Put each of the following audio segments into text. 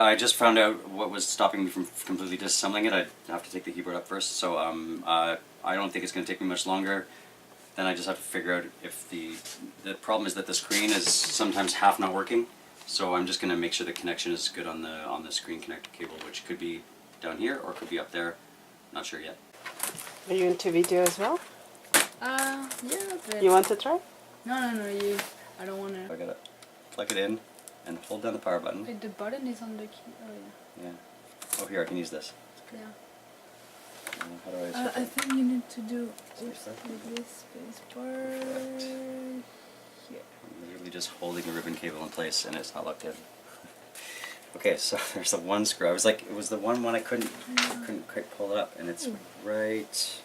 I just found out what was stopping me from completely disassembling it. I'd have to take the keyboard up first, so I don't think it's going to take me much longer. Then I just have to figure out if the problem is that the screen is sometimes half not working. So I'm just going to make sure the connection is good on the screen connector cable, which could be down here or could be up there. Not sure yet. Are you into video as well? Yeah, but... You want to try? No, I don't want I to. gotta plug it in and hold down the power button. Wait, the button is on the key. Oh, yeah. Yeah. Oh, here, I can use this. Yeah. How do I switch I it? think you need to do Switch that? like this space bar here. I'm literally just holding the ribbon cable in place and it's not locked in. Okay, so there's the one screw. I was like, it was the one I couldn't quite pull it up, and it's right.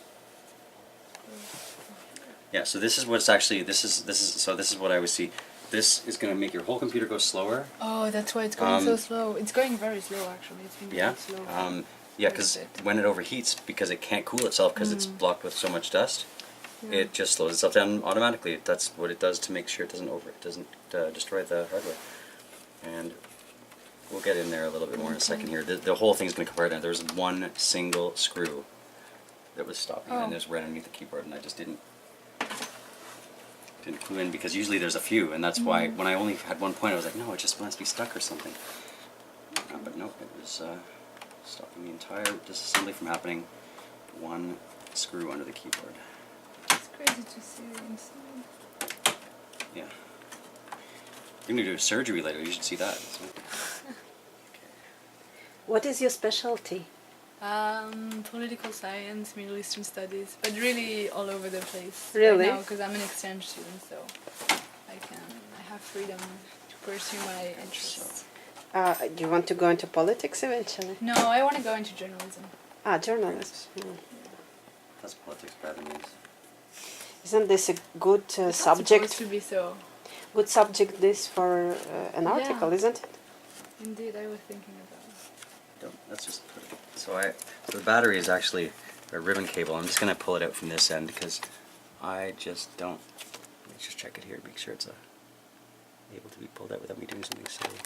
Yeah, so this is what's actually this is what I would see. This is going to make your whole computer go slower. Oh, that's why it's going so slow. It's going very slow, actually. It's been Yeah. going slow. Yeah, because when it overheats, because it can't cool itself because it's blocked with so much dust, it just slows itself down automatically. That's what it does to make sure it doesn't destroy the hardware. And we'll get in there a little bit more in a second here. The whole thing's going to come right down. There was one single screw that was stopping, and it was right underneath the keyboard, and I just didn't clue in, because usually there's a few, and that's why when I only had one point I was like, no, it just must be stuck or something. But no, it was stopping the entire disassembly from happening. One screw under the keyboard. It's crazy to see it inside. Yeah. You're going to do surgery later, you should see that. What is your specialty? Political science, Middle Eastern studies, but really all over the place. Really? Right now, because I'm an exchange student, so I have freedom to pursue my interests. Do you want to go into politics eventually? No, I want to go into journalism. Journalism. That's politics, bad news. Isn't this a good It's not subject? supposed to be so. Good subject this for an article, isn't it? Indeed, I was thinking about it. Let's just put it. So the battery is actually a ribbon cable. I'm just going to pull it out from this end because I just don't. Let's just check it here to make sure it's able to be pulled out without me doing something silly.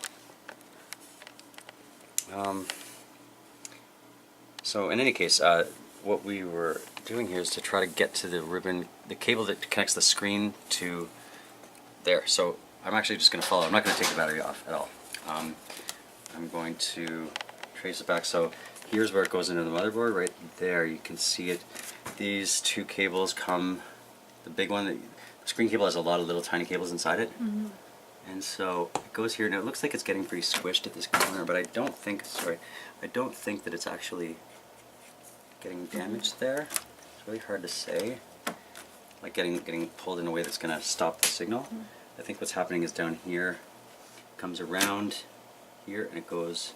So in any case, what we were doing here is to try to get to the cable that connects the screen to there. So I'm actually just going to follow. I'm not going to take the battery off at all. I'm going to trace it back. So here's where it goes into the motherboard. Right there, you can see it. These two cables come. The big one, the screen cable has a lot of little tiny cables inside it. And so it goes here. Now it looks like it's getting pretty squished at this corner, but I don't think that it's actually getting damaged there. It's really hard to say. Like getting pulled in a way that's going to stop the signal. I think what's happening is down here, it comes around here and it goes.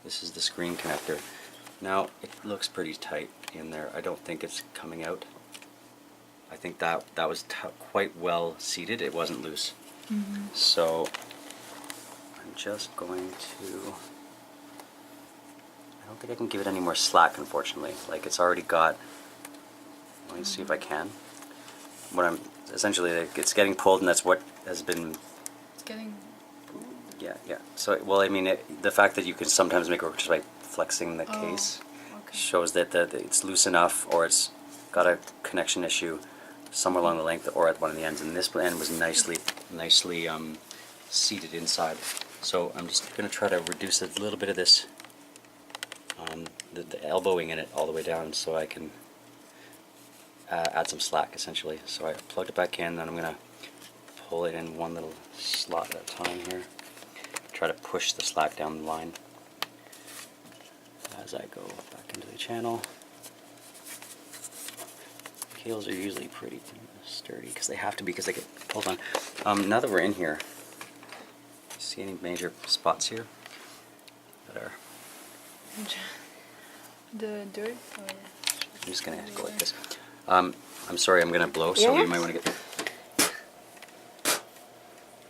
This is the screen connector. Now it looks pretty tight in there. I don't think it's coming out. I think that was quite well seated. It wasn't loose. So I'm just going to. I don't think I can give it any more slack, unfortunately. Like it's already got. Let me see if I can. What I'm essentially, like, it's getting pulled, and that's what has been. It's getting. Yeah. So, well, I mean, the fact that you can sometimes make it work just by flexing the case shows that it's loose enough, or it's got a connection issue somewhere along the length, or at one of the ends. And this end was nicely seated inside. So I'm just going to try to reduce a little bit of this, the elbowing in it all the way down, so I can add some slack, essentially. So I plugged it back in, then I'm going to pull it in one little slot at a time here. Try to push the slack down the line as I go back into the channel. Cables are usually pretty sturdy because they have to be, because they get pulled on. Now that we're in here, see any major spots here that are? The dirt? Oh, yeah. I'm just going to go like this. I'm sorry, I'm going to blow, so we might want to get.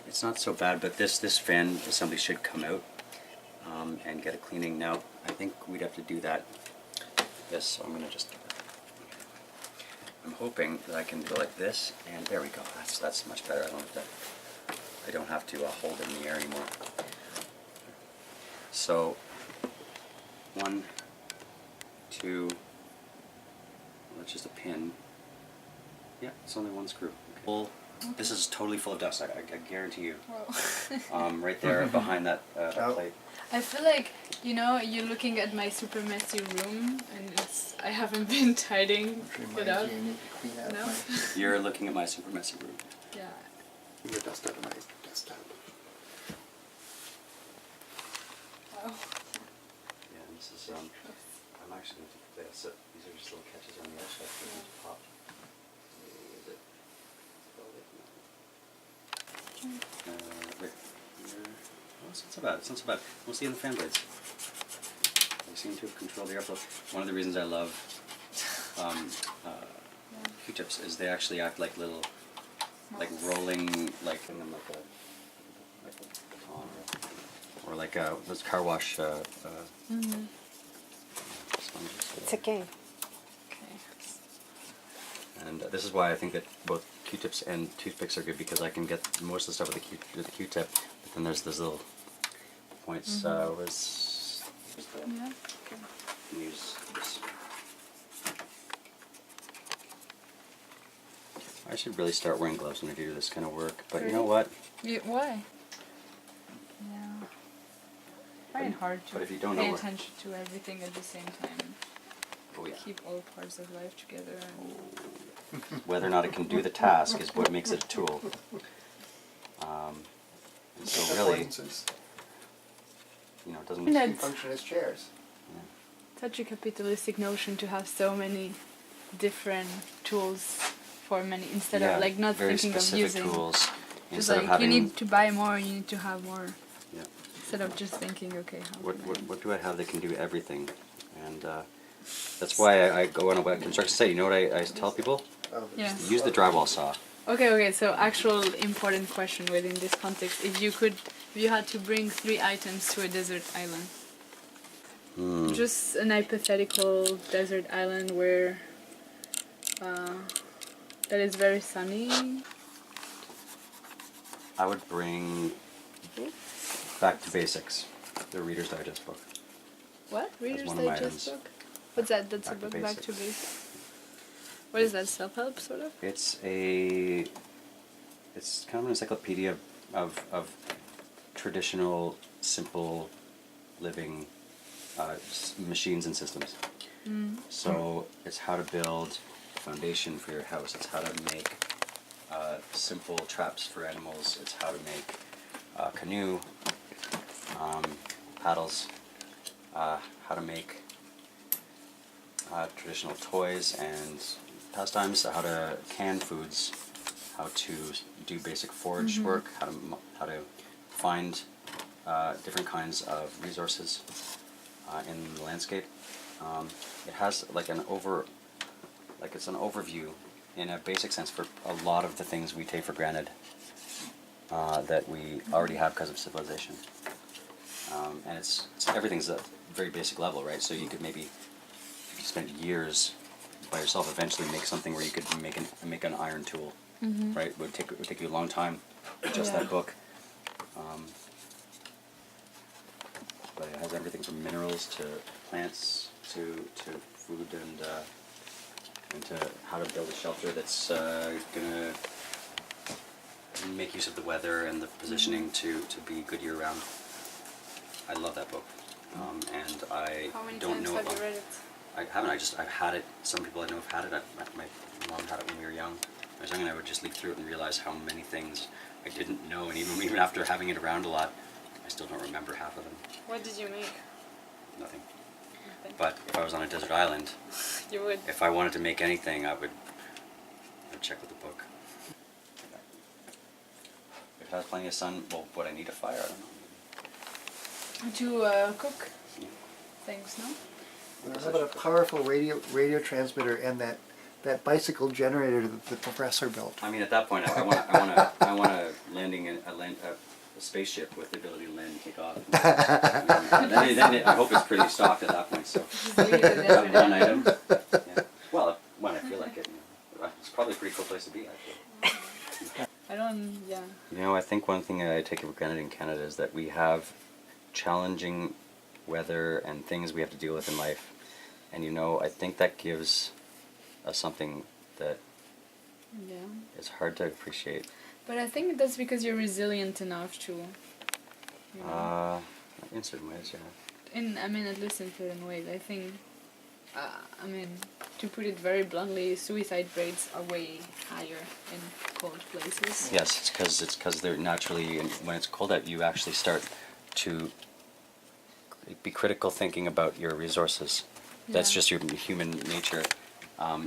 It's not so bad, but this fan assembly should come out and get a cleaning. Now, I think we'd have to do that. Yes, so I'm going to just. I'm hoping that I can go like this, and there we go. That's much better. I don't have to hold it in the air anymore. So 1, 2. That's just a pin. Yeah, it's only 1 screw. Okay. Full. This is totally full of dust. I guarantee you. Wow. Right there behind that Oh. plate. I feel like, you know, you're looking at my super messy room and I haven't been tidying it up. You need to clean out No? You're looking at my super messy room. Yeah. your dust out of my desktop. Wow. Yeah, and this is I'm actually going to take this. So these are just little catches on the edge that can just pop. Is it? Right here. Oh, it's not so bad. It's not so bad. Mostly in the fan blades. They seem to have controlled the airflow. One of the reasons I love Q-tips is they actually act like little, like rolling, like in them like a baton or like those car wash sponges. It's okay. Okay. And this is why I think that both Q-tips and toothpicks are good, because I can get most of the stuff with the Q-tip, but then there's those little points. Was the Yeah. use this. I should really start wearing gloves when I do this kind of work, but you know what? Why? Yeah. I find it hard to But if you don't pay know what- attention to everything at the same time. Oh yeah. Keep all parts of life together. And Whether or not it can do the task is what makes it a tool. And so really, Affordances you know, it doesn't. No. can function as chairs. such a capitalistic notion to have so many different tools for many instead Yeah, of like not very thinking of specific using. tools Just instead like of having. you need to buy more, you need to have more. Yeah. Instead of just thinking, okay, how What, can what, I? what do I have that can do everything? And that's why I go on a wet construction site. You know what I tell people? Oh, Yeah. Use the drywall saw. Okay, so actual important question within this context. If you had to bring 3 items to a desert island, Hmm. just an hypothetical desert island where that is very sunny. I would bring Back to Basics, the Reader's Digest book. What? Reader's one of my Digest items. book? What's that? That's Back a to book back to Basics. basics. What is that? Self-help sort of? It's kind of an encyclopedia of traditional, simple living machines and systems. So it's how to build a foundation for your house. It's how to make simple traps for animals. It's how to make a canoe, paddles, how to make traditional toys and pastimes, how to can foods, how to do basic forage work, how to find different kinds of resources in the landscape. It has like it's an overview in a basic sense for a lot of the things we take for granted that we already have because of civilization. And it's everything's at a very basic level, right? So you could maybe, if you spent years by yourself, eventually make something where you could make an iron tool, right? It would take you a long time with just Yeah. that book. But it has everything from minerals to plants to food and to how to build a shelter that's gonna make use of the weather and the positioning to be good year round. I love that book, and I How many don't times know have it you well. read it? I haven't. I've had it. Some people I know have had it. My mom had it when we were young. I was young, and I would just leaf through it and realize how many things I didn't know, and even after having it around a lot, I still don't remember half of them. What did you make? Nothing. But if I was on a desert island, You would. if I wanted to make anything, I'd check with the book. If it has plenty of sun, well, would I need a fire? I don't know. To cook Yeah. things, no? How about a powerful radio transmitter and that bicycle generator that the professor built? I mean, at that point, I want a landing a spaceship with the ability to land and take off. Then I hope it's pretty stocked at that point. So Just leave it that there. one item. Yeah. Well, when I feel like it, it's probably a pretty cool place to be. Actually. I don't, yeah. You know, I think one thing I take for granted in Canada is that we have challenging weather and things we have to deal with in life. And you know, I think that gives us something that Yeah. is hard to appreciate. But I think that's because you're resilient enough to. You know, In certain ways, yeah. I mean, at least in certain ways. I think. I mean, to put it very bluntly, suicide rates are way higher in cold places. Yes, it's because they're naturally, and when it's cold out, you actually start to be critical thinking about your resources. That's Yeah. just your human nature.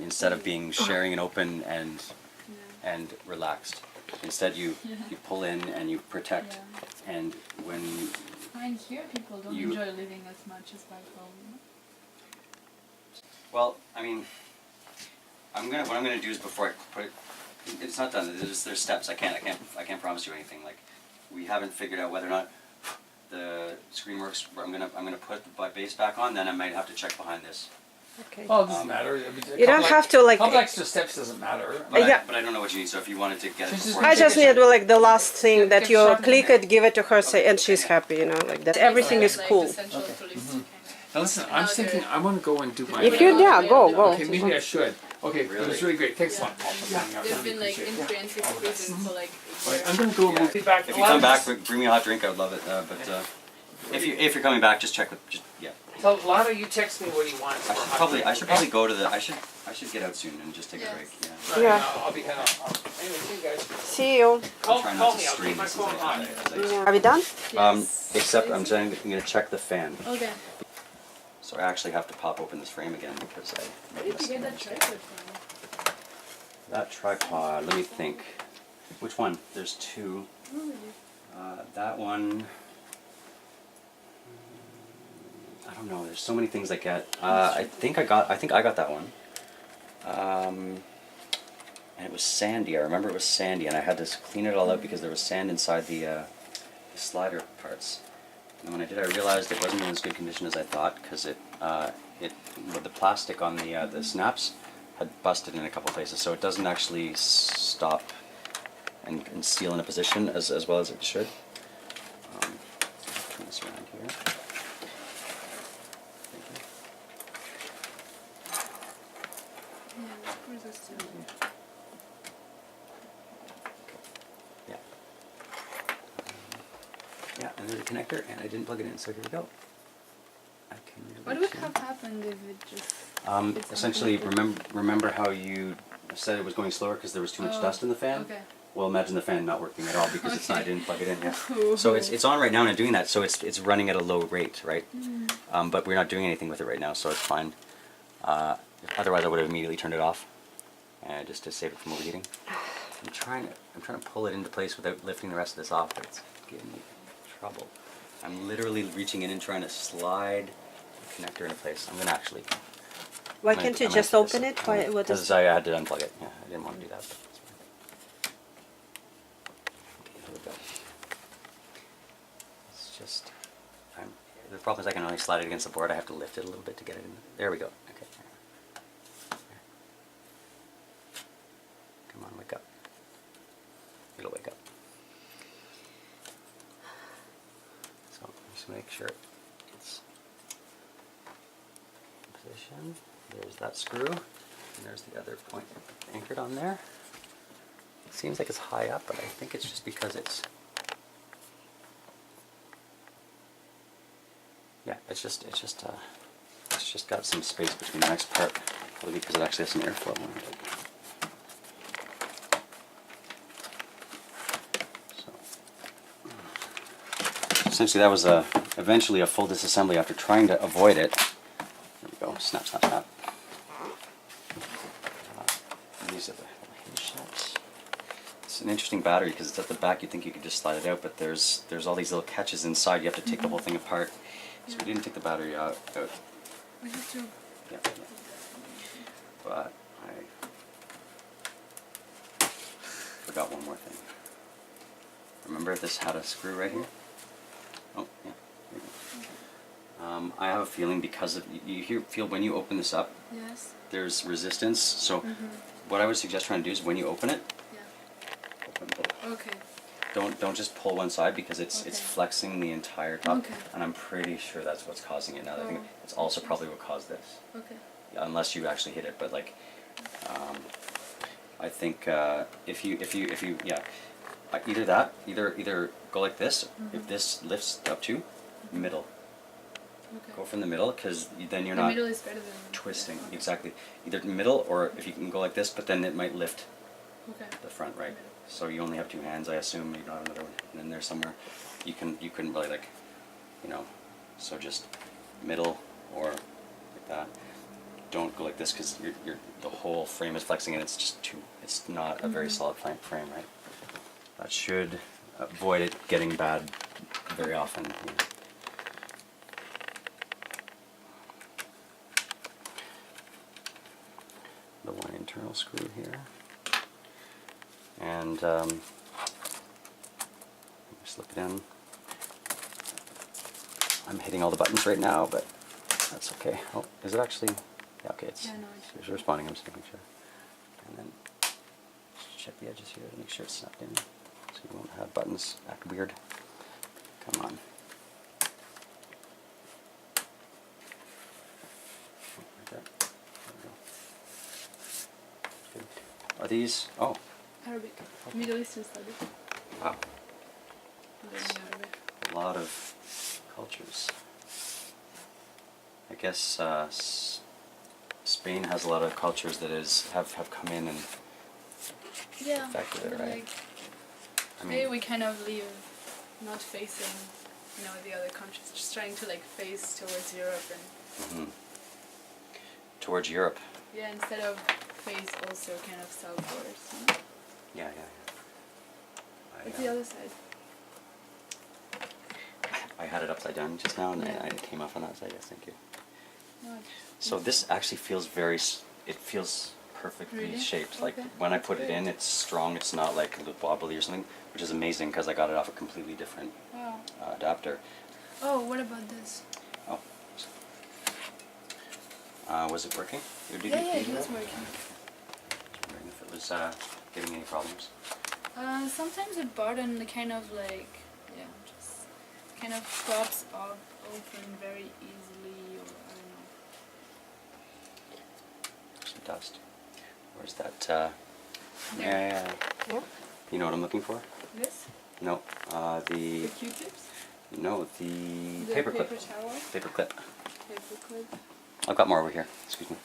Instead of being sharing and open and Yeah. and relaxed, instead you pull in and you protect. Yeah. And when I mean, here people don't You- enjoy living as much as back home. well, I mean, what I'm gonna do is before I put it, it's not done. There's steps. I can't promise you anything. Like, we haven't figured out whether or not the screen works. I'm gonna put the base back on. Then I might have to check behind this. Okay. Well, it doesn't matter. I mean, You don't have to, like- couple extra steps doesn't matter. But, Yeah. but I don't know what you need. So if you wanted to get it Just- before, I just need like the last thing that Get you sharpened click it. it, give it to her, say, and she's happy, you know, like that. Everything is Like cool. the central police kind of- Now listen, I'm Now thinking they're- I want to go and do my. If you, yeah, go. Okay, maybe I should. Okay, it was Really? really great. Thanks a lot, Paul, for coming out. They've Really been like appreciate in it. forensic prison for like. All right, I'm gonna go move it back. if you come back, bring me a hot drink. I would love it. If you're coming back, just check with yeah. Tell Lana you text me what he wants. I should probably go to the. I should get out soon and just take a Yes. break. Yeah. Right, Yeah. I'll be kind of. Anyway, see you guys. See you. Call, Try call not to me. I'll scream keep my this phone on. Yeah. Are we done? Yes. Except I'm gonna check the fan. Okay. So I actually have to pop open this frame again because I. Where did you get that tripod from? That tripod. Let me think. Which one? There's two. That one. I don't know. There's so many things I get. I think I got that one. And it was sandy. I remember it was sandy, and I had to clean it all out because there was sand inside the slider parts. And when I did, I realized it wasn't in as good condition as I thought because with the plastic on the snaps had busted in a couple places, so it doesn't actually stop and seal in a position as well as it should. Turn this around here. Thank you. Yeah, where's this too? Yeah. Yeah, and there's a connector, and I didn't plug it in, so here we go. I can What relate would to- have happened if it just? it's Essentially, unconnected? remember how you said it was going slower because there was too much Oh, dust in the fan? Okay. Well, imagine the fan not working at all because it's not. I Okay. didn't plug it in. Yeah. So it's on right now and doing that. So it's running at a low rate, right? But we're not doing anything with it right now, so it's fine. Otherwise, I would have immediately turned it off, just to save it from overheating. I'm trying to pull it into place without lifting the rest of this off, but it's giving me trouble. I'm literally reaching in and trying to slide the connector into place. I'm gonna actually. Why I'm gonna- can't you I'm gonna just do this. open it? Why, what Because is? I had to unplug it. Yeah, I didn't want to do that. But it's fine. Okay, here we go. It's just, the problem is I can only slide it against the board. I have to lift it a little bit to get it in. There we go. Okay. Come on, wake up. It'll wake up. So just make sure it's in position. There's that screw, and there's the other point anchored on there. It seems like it's high up, but I think it's just because it's. Yeah, it's just got some space between the next part, probably because it actually has some airflow in it. So, essentially, that was eventually a full disassembly after trying to avoid it. There we go. Snap, snap, snap. These are the hinge snaps. It's an interesting battery because it's at the back. You'd think you could just slide it out, but there's all these little catches inside. You have to take the whole thing apart. So we didn't take the battery out. We have to. Yeah. But I forgot one more thing. Remember this had a screw right here? Oh, yeah. There you go. I have a feeling because of feel when you open this up, Yes. there's resistance. So what I would suggest trying to do is when you open it, Yeah. open both. Okay. don't just pull one side because it's Okay. flexing the entire top, Okay. and I'm pretty sure that's what's causing it. Now that I think Oh, it's also makes probably what caused this, Okay. unless you actually hit it. But like, I think if you yeah, either that, either go like this. If this lifts up to middle, Okay. go from the middle because then you're the not middle is better than twisting. yeah, okay. Exactly, either middle or if you can go like this, but then it might lift Okay. the front, right? Middle. So you only have two hands, I assume. You don't have another one in there somewhere. You couldn't really like, you know, so just middle or like that. Don't go like this because the whole frame is flexing and it's just too. It's not a very solid frame, right? That should avoid it getting bad very often. You know. The one internal screw here. And slip it in. I'm hitting all the buttons right now, but that's okay. Oh, is it actually? Yeah, okay, it's, Yeah, no, it's- it's responding. I'm just making sure. And then just check the edges here to make sure it's snapped in, so you won't have buttons act weird. Come on. Oh, right there. There we go. Good. Are these? Oh, Arabic. Middle Eastern studies. wow. Learning Arabic. A lot of cultures. I guess Spain has a lot of cultures that have come in and Yeah. affected it, but, right? Like, I maybe mean, we kind of live not facing, the other countries, just trying to like face towards Europe and mhm. Towards Europe. yeah, instead of face also kind of southwards. You know? Yeah. It's the other side. I had it upside down just now, and Yeah. it came off on that side. Yes, thank you. No, it's- So this actually feels it feels perfectly Really? shaped. Like Okay, when I that's put it in, great. it's strong. It's not like a little wobbly or something, which is amazing because I got it off a completely different Wow. adapter. Oh, what about this? Oh. Was it working? Did you- Yeah, did it you was do that? working. Wondering if it was giving any problems. Sometimes the button kind of like, just kind of pops up open very easily, or I don't know. Some dust. Where's that? There. Yeah. Yeah. You know what I'm looking for? This? No. The The Q-tips? no the The paper paper clip. towel? Paper clip. Paper clip? I've got more over here. Excuse me.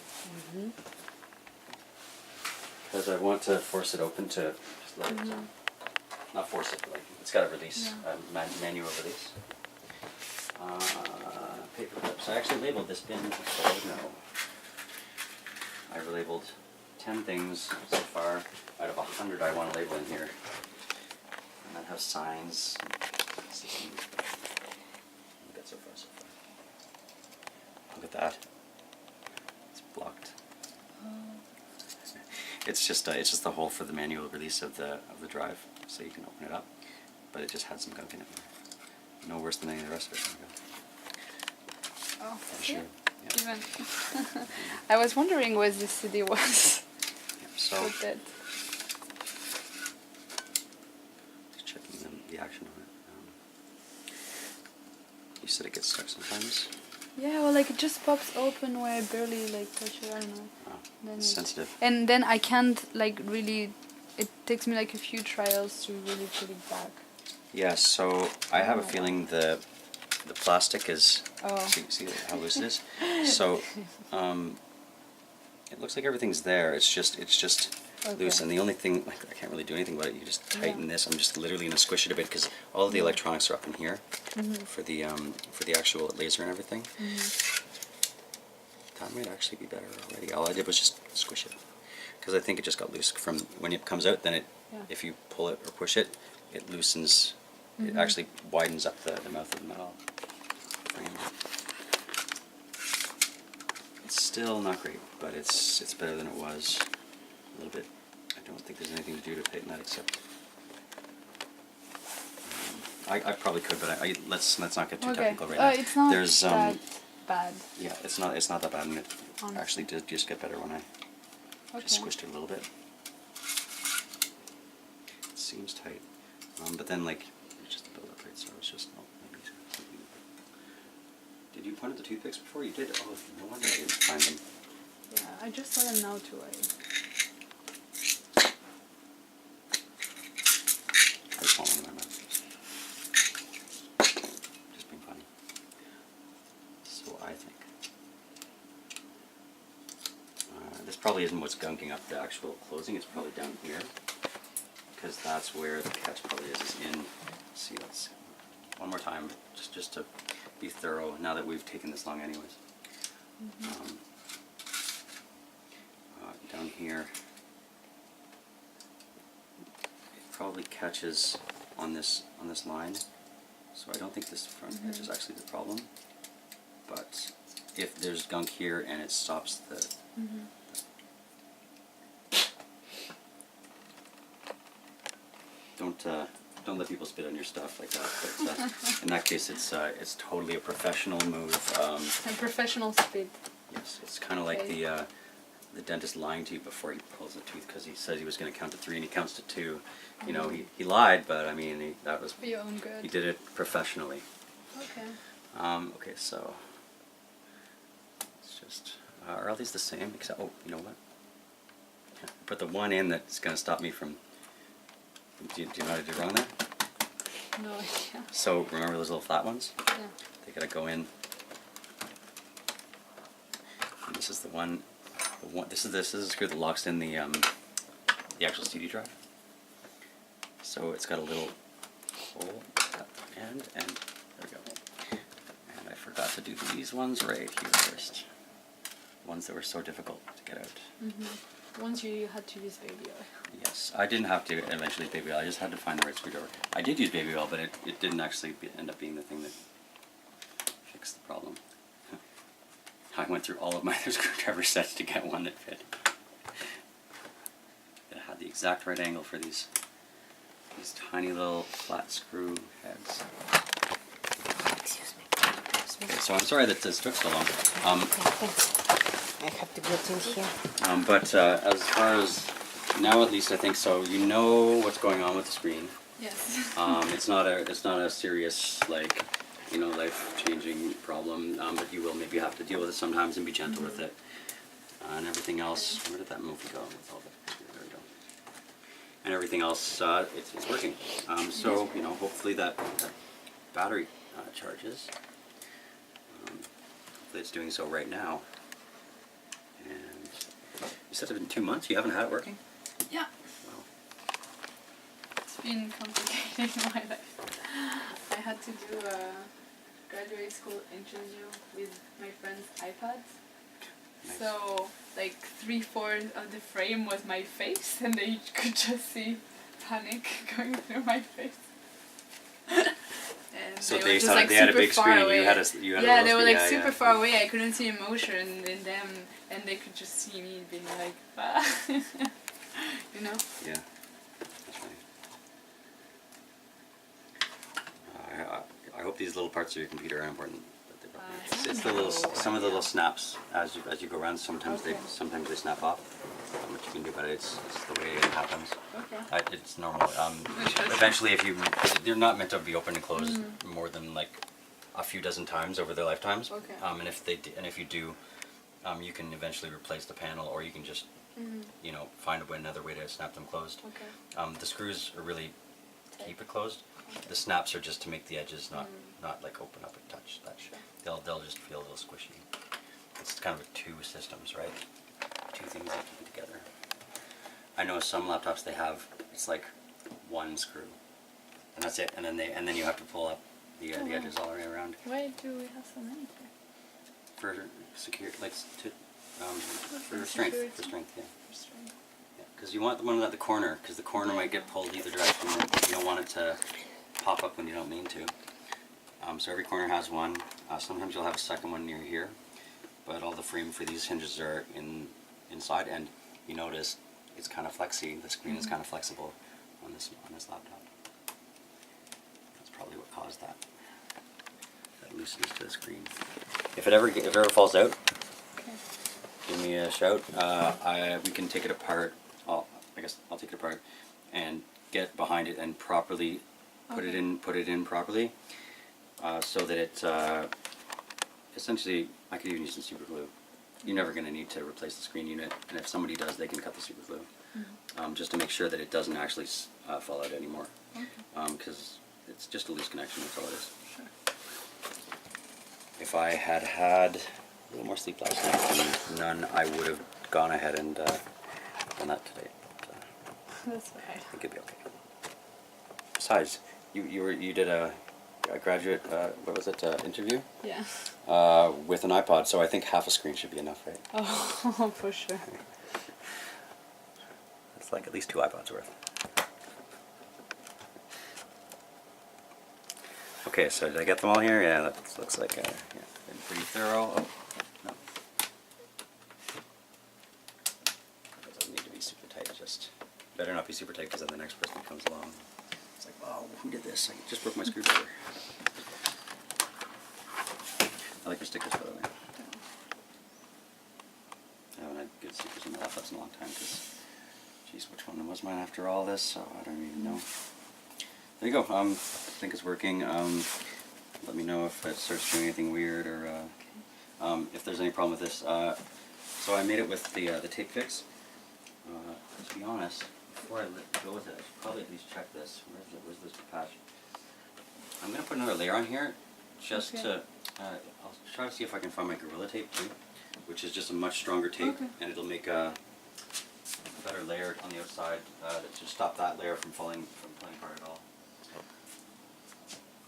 Because I want to force it open to just let it. Not force it, but like it's got a release, Yeah. manual release. Paper clips. I actually labeled this bin, so no. I labeled 10 things so far out of 100 I want to label in here. And that have signs. Look at so far, so far. Look at that. It's blocked. It's just the hole for the manual release of the drive, so you can open it up. But it just had some gunk in it. No worse than any of the rest of it. There we go. Oh, For that's sure. it? Yeah. Even. I was wondering where this CD was. Yeah. So Put that. just checking the action on it. You said it gets stuck sometimes. Yeah, well, like it just pops open where I barely like touch it. I don't know. Oh, Then it's it- sensitive. And then I can't like really. It takes me like a few trials to really put it back. Yeah. So I have a feeling the plastic is. Oh. See how loose it is. So it looks like everything's there. It's just loose, Okay. and the only thing, like, I can't really do anything about it. You just tighten Yeah. this. I'm just literally gonna squish it a bit because all of the electronics are up in here for the actual laser and everything. That might actually be better already. All I did was just squish it because I think it just got loose from when it comes out. Then Yeah. if you pull it or push it, it loosens. It actually widens up the mouth of the metal frame. It's still not great, but it's better than it was. A little bit. I don't think there's anything to do to tighten that except. I probably could, but let's not get too technical right now. It's not There's that bad. yeah, it's not that bad, and it Honestly. actually did just get better when I Okay. just squished it a little bit. It seems tight. But then like it's just the build-up, right? So it's just maybe something. Did you point at the toothpicks before? You did. Oh, no wonder I didn't find them. Yeah, I just saw them now too. I just want one in my mouth. Just being funny. So I think. This probably isn't what's gunking up the actual closing. It's probably down here. Because that's where the catch probably is in. See, let's one more time, just to be thorough. Now that we've taken this long, anyways. Down here, it probably catches on this line. So I don't think this front edge is actually the problem. But if there's gunk here and it stops the don't let people spit on your stuff like that. But in that case, it's totally a professional move. A professional spit. Yes, it's kind of like Okay. the dentist lying to you before he pulls the tooth because he says he was going to count to 3 and he counts to 2. You know, he lied, but I mean that was For your own good. he did it professionally. Okay. Okay, so it's just are all these the same? Except you know what? Put the one in that's going to stop me from. Do you know how to do wrong there? No idea. So remember those little flat ones? Yeah. They gotta go in. And this is the one. This is a screw that locks in the actual CD drive. So it's got a little hole at the end, and there we go. And I forgot to do these ones right here first. Ones that were so difficult to get out. Once you had to use baby oil. Yes, I didn't have to eventually use baby oil. I just had to find the right screwdriver. I did use baby oil, but it didn't actually end up being the thing that fixed the problem. I went through all of my other screwdriver sets to get one that fit. It had the exact right angle for these tiny little flat screw heads. Excuse me. Okay, so I'm sorry that this took so long. Thanks. I have to get in here. But as far as now, at least I think so. You know what's going on with the screen. Yes. It's not a serious life-changing problem. But you will maybe have to deal with it sometimes and be gentle with it. And everything else. Where did that movie go? With all there we go. And everything else, it's working. So hopefully that battery charges. Hopefully it's doing so right now. And you said it's been 2 months. You haven't had it working? Yeah. Wow. It's been complicated in my life. I had to do a graduate school interview with my friend's iPads. Nice. So, like 3/4 of the frame was my face, and they could just see panic going through my face. And So were they just, saw like, they had a super big far screen. away. You had a Yeah, little they were screen. like super far away. I couldn't see emotion in them, and they could just see me being like, ah. You know? Yeah, that's right. I hope these little parts of your computer are important. But they probably- it's the little, some of the little snaps as you go around. Sometimes Okay. they snap off. Not much you can do about it. It's the way it happens. Okay. It's normal. Eventually, they're not meant to be open and closed more than like a few dozen times over their lifetimes. Okay. And if you do, you can eventually replace the panel, or you can just find another way to snap them closed. Okay. The screws are really to keep it closed. The snaps are just to make the edges not like open up and touch. Sure. They'll just feel a little squishy. It's kind of two systems, right? Two things that keep it together. I know some laptops it's like one screw, and that's it. And then you have to pull up the edges all the way around Why do we have so many here? for secure, for strength, security. for strength, yeah. Restraint. Because you want the one at the corner, because the corner might get pulled either direction. You don't want it to pop up when you don't mean to. So every corner has one. Sometimes you'll have a second one near here, but all the frame for these hinges are inside, and you notice it's kind of flexy. The screen is kind of flexible on this laptop. That's probably what caused that looseness to the screen. If it ever falls out, Okay. give me a shout. We can take it apart. I guess I'll take it apart and get behind it and properly put it Okay. in properly, so that it essentially, I could even use some super glue. You're never going to need to replace the screen unit, and if somebody does, they can cut the super glue, just to make sure that it doesn't actually fall out anymore, because it's just a loose connection. That's all it is. Sure. If I had had a little more sleep last night and none, I would have gone ahead and done that today. But, That's fine. I think it'd be okay. Besides, you did a graduate what was it interview Yeah. with an iPod, so I think half a screen should be enough, right? Oh, for sure. It's like at least 2 iPods worth. Okay, so did I get them all here? Yeah, that looks like yeah, been pretty thorough. Oh, no. It doesn't need to be super tight. Just better not be super tight, because then the next person that comes along, it's like, wow, who did this? I just broke my screwdriver. I like your stickers, by the way. I haven't had good stickers in my laptops in a long time, because, geez, which one was mine after all this? So I don't even know. There you go. I think it's working. Let me know if it starts doing anything weird, or if there's any problem with this. So I made it with the tape fix. To be honest, before I go with it, I should probably at least check this. Where's this patch? I'm gonna put another layer on here, just Okay. to. I'll try to see if I can find my Gorilla Tape too, which is just a much stronger tape, Okay. and it'll make a better layer on the outside to stop that layer from falling apart at all.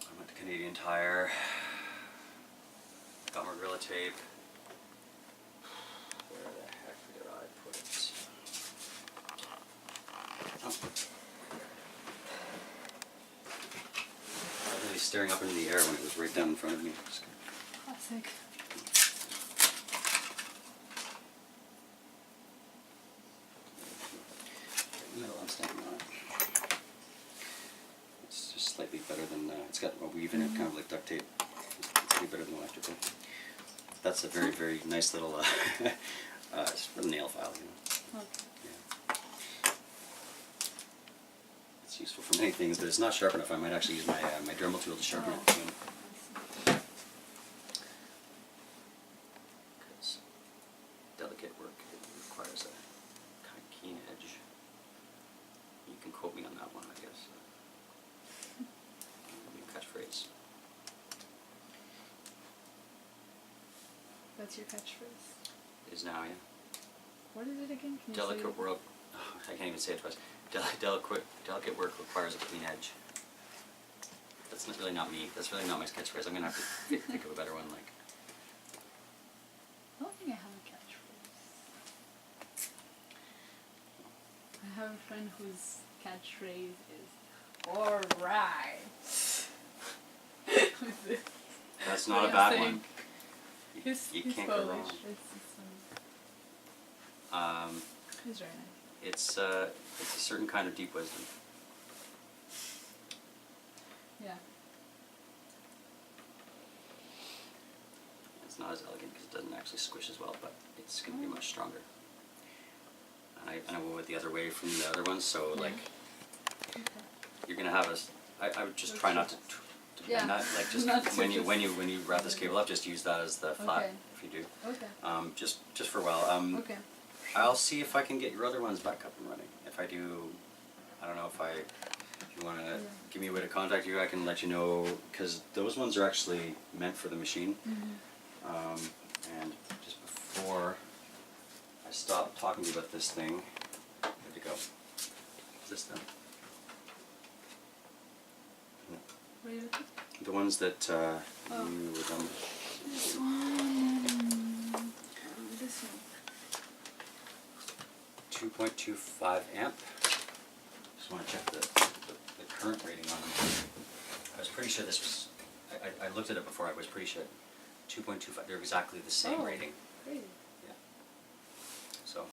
I went to Canadian Tire, got my Gorilla Tape. Where the heck did I put it? Oh. I was really staring up into the air when it was right down in front of me. Just Classic. in the middle, I'm standing on it. It's just slightly better than, it's got a weave in it, kind of like duct tape. It's slightly better than electrical. That's a very, very nice little it's a nail file, you know. Okay. Yeah. It's useful for many things, but it's not sharp enough. I might actually use my my Dremel tool to sharpen it soon. Because delicate work, it requires a kind of keen edge. You can quote me on that one, I guess. New catchphrase. That's your catchphrase. Is now, yeah. What is it again? Can you say Delicate it? work. Oh, I can't even say it twice. Delicate work requires a clean edge. That's really not me. That's really not my catchphrase. I'm gonna have to think of a better one. Like, I don't think I have a catchphrase. I have a friend whose catchphrase is "Alright." that's not a Yeah, bad same. one. He's You can't go Polish. wrong. He's very nice. It's a certain kind of deep wisdom. Yeah. It's not as elegant because it doesn't actually squish as well, but it's going to be much stronger. And I went with the other way from the other ones, so Yeah. like Okay. you're going to have I would just try not to Yeah. bend that. Like just Not to when you just- wrap this cable up, just use that as the flat Okay. if you do. Okay. Just for a while. Okay. I'll see if I can get your other ones back up and running. If I do, I don't know if you want to Yeah. give me a way to contact you, I can let you know, because those ones are actually meant for the machine. And just before I stop talking to you about this thing, good to go. Is this them? What are you looking? The ones that Oh. you were done with. This one. This one. 2.25 amp. Just want to check the current rating on them. I was pretty sure this was, I looked at it before, I was pretty sure 2.25, they're exactly the same Oh. rating. Crazy.